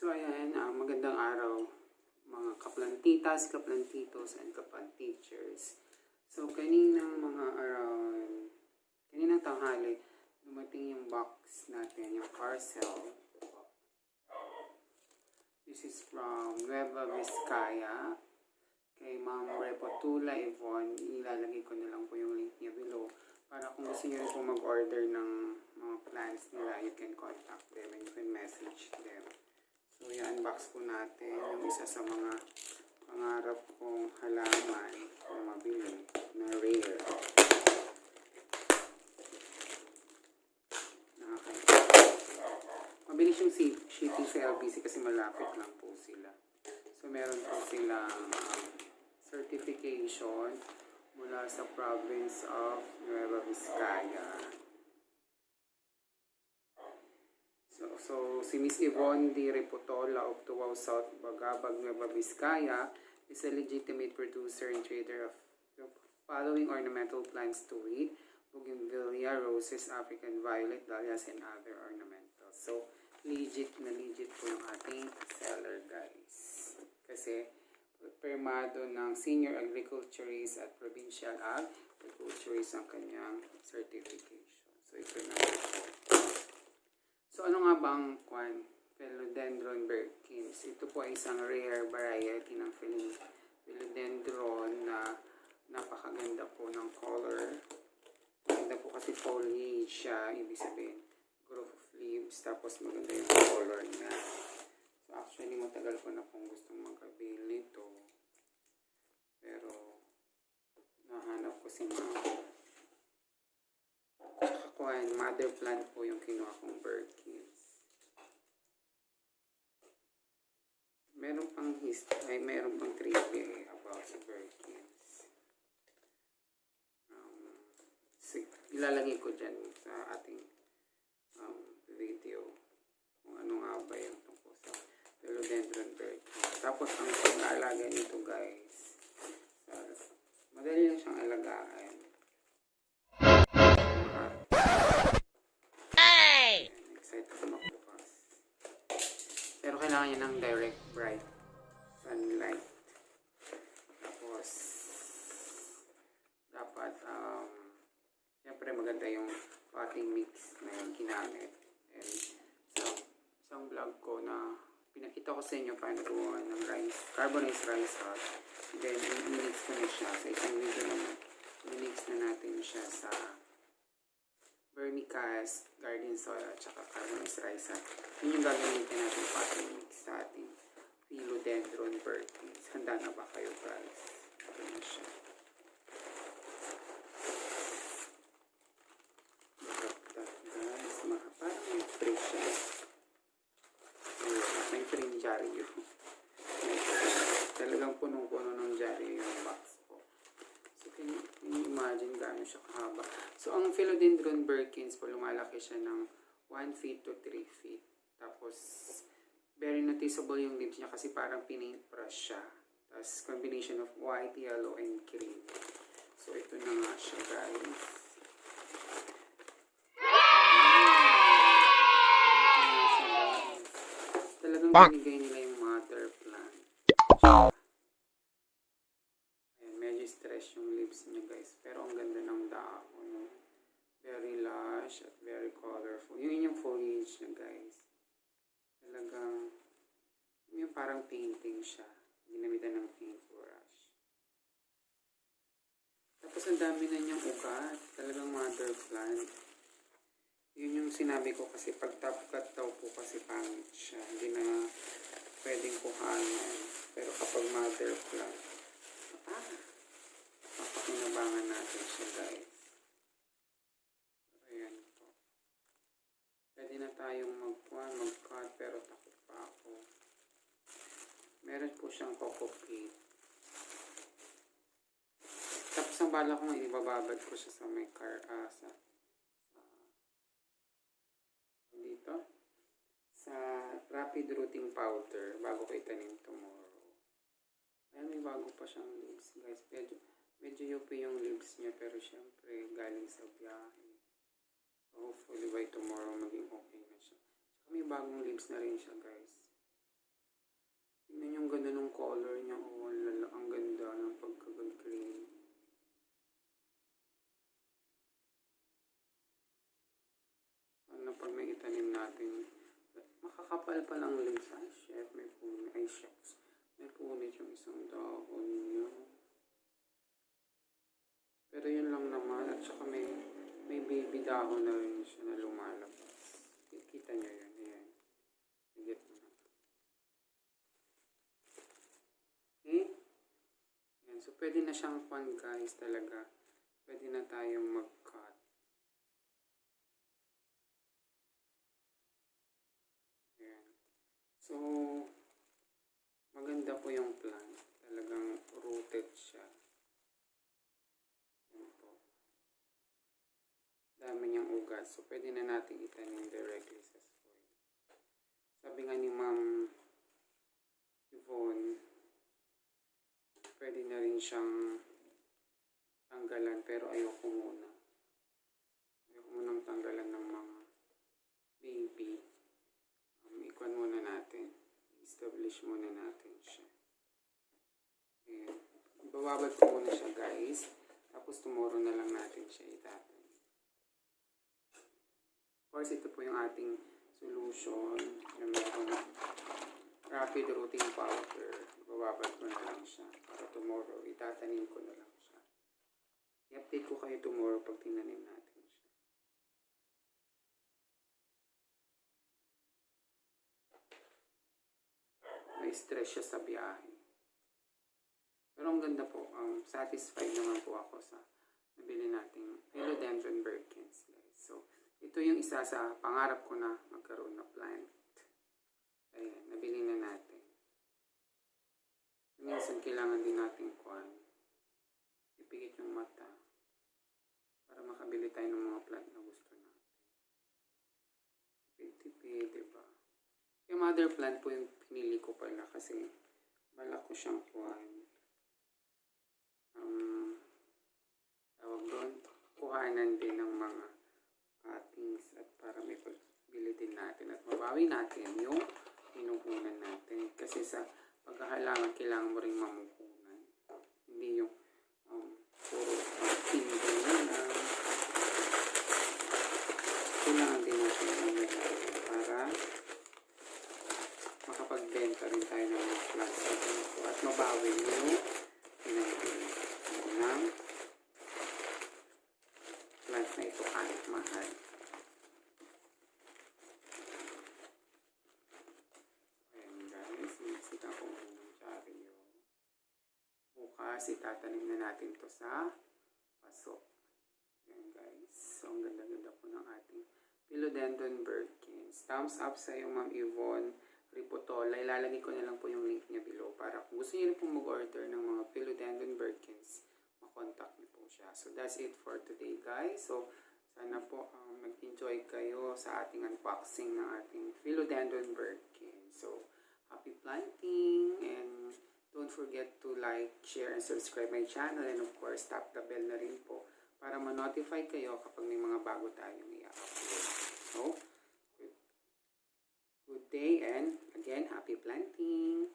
So ayan, magandang araw mga kaplantitas, kaplantitos, and kaplan-teachers. So kaninang tanghali, dumating yung box natin, yung parcel. This is from Nueva Vizcaya kay Ma'am Repotula Yvonne. Ilalagay ko na lang po yung link niya below para kung gusto niyo po mag-order ng mga plants nila, you can contact them and you can message them. So, i-unbox po natin yung isa sa mga pangarap kong halaman na mabili, na rare. Mabilis yung shipping sa LBC kasi malapit lang po sila. So, meron po silang certification mula sa province of Nueva Vizcaya. So, si Miss Yvonne D. Repotola of Tuaw, South Bagabag, Nueva Vizcaya is a legitimate producer and trader of the following ornamental plants to wheat, bougainvillea, roses, African violet, dahlias, and other ornamentals. So, legit na legit po yung ating seller, guys. Kasi, permado ng Senior Agriculturist at Provincial Agriculturist ang kanyang certification. So, ito na. So, ano nga ba ang Philodendron BIRKIN? Ito po ay isang rare variety ng Philodendron na napakaganda po ng color. Maganda po kasi foliage siya, ibig sabihin, growth of leaves, tapos maganda yung color niya. So, actually, matagal ko na pong gustong mag-avail nito. Pero, nahanap ko si Mama. Mother plant po yung kinuha kong BIRKINs. Meron pang trivia about sa BIRKINs. Ilalagay ko dyan sa ating video kung ano nga ba yung tungkol sa Philodendron BIRKIN. Tapos ang pag-aalaga nito, guys, madali lang siyang alagaan. Pero kailangan niya ng direct bright sunlight. Tapos dapat syempre maganda yung potting mix na yung ginamit. And so, isang vlog ko na pinakita ko sa inyo paano gumawa ng carbonized rice husk. Then i-mix ko na siya sa isang video naman. I-mix na natin siya sa vermicast, garden soil, at saka carbonized rice husk. Yun yung gagamitin natin potting mix sa ating Philodendron BIRKIN. Handa na ba kayo, guys? Ito na siya. Guys, parang may spray siya. May spray jaryo. Talagang punong-puno ng jaryo yung box po. So, can you imagine gaano siya kahaba? So, ang Philodendron BIRKINs po, lumalaki siya ng 1 feet to 3 feet. Tapos, very noticeable yung leaves niya kasi parang pinaintbrush siya. Tapos, combination of white, yellow, and green. So, ito na nga siya, guys. Talagang binigay nila yung mother plant. Ayan, medyo stress yung leaves niya, guys. Pero ang ganda ng dahon. No? Very lush at very colorful. Yun yung foliage niya, guys. Talagang, yung parang painting siya. Ginamitan ng paintbrush. Tapos ang dami na niyang ugat. Talagang mother plant. Yun yung sinabi ko kasi pag top cut daw po kasi pangit siya. Hindi na pwedeng kuhanan. Pero kapag mother plant, papakinabangan natin siya, guys. Pwede na tayong mag-cut pero takot pa ako. Meron po siyang coco plate. Tapos ang bala ko nga ibababad ko siya sa may dito sa rapid rooting powder bago ko itanim tomorrow. Ayan, may bago pa siyang leaves, guys. Medyo yupi yung leaves niya pero syempre galing sa biyahe. Hopefully by tomorrow maging okay na siya. Saka may bagong leaves na rin siya, guys. Tingnan yung ganda ng color niya. Oh, ang ganda ng pagka-green. Sana pag may itanim natin, makakapal pa lang leaves. Ay, shit, may punit. Ay, shucks. May punit yung isang dahon niya. Pero yun lang naman. At saka may baby dahon na rin siya na lumalabas. Kita nyo yun. Ayan. Sigit mo na. Okay? Ayan. So, pwede na siyang pan, guys, talaga. Pwede na tayong mag-cut. Ayan. So, maganda po yung plant. Talagang rooted siya. Ayan po. Dami niyang ugat. So, pwede na natin itanim directly sa soil. Sabi nga ni Ma'am Yvonne, pwede na rin siyang tanggalan, pero ayoko muna. Ayoko munang tanggalan ng mga baby. Ikuan muna natin. Establish muna natin siya. Ayan. Bababad ko muna siya, guys. Tapos tomorrow na lang natin siya itatanim. Of course, ito po yung ating solution. Yung merong rapid rooting powder. Bababad ko na lang siya. Para tomorrow, itatanim ko na lang siya. I-update ko kayo tomorrow pag tinanim natin siya. May stress siya sa biyahe. Pero ang ganda po. Satisfied naman po ako sa nabili nating Philodendron BIRKINs, guys. So, ito yung isa sa pangarap ko na magkaroon na plant. Ayan, nabili na natin. Minsan kailangan din natin ipikit yung mata para makabili tayo ng mga plant na gusto natin. Tipid, diba? Yung mother plant po yung pinili ko pala kasi balak ko siyang tawag doon, kuhanan din ng mga cuttings at para may pagbili din natin at mabawi natin yung pinuhunan natin. Kasi sa paghahalaman, kailangan mo rin mamuhunan. Hindi yung puro tingin na lang. Kailangan din natin mamuhunan para makapagbenta rin tayo ng mga plants at mabawi yung pinagpili ng plant na ito kahit mahal. Ayan guys, sinisitan ko muna ng chariyo. Bukas itatanim na natin to sa paso. Ayan guys, so ang ganda-ganda po ng ating Philodendron BIRKINs. Thumbs up sa iyo, Ma'am Yvonne Ripotola. Ilalagay ko na lang po yung link niya below para kung gusto niyo pong mag-order ng mga Philodendron BIRKINs, makontak niyo po siya. So that's it for today, guys. So sana po nag-enjoy kayo sa ating unboxing ng ating Philodendron BIRKIN. So happy planting and don't forget to like, share, and subscribe my channel, and of course tap the bell na rin po para ma-notify kayo kapag may mga bago tayong i-upload. So good day and again, happy planting!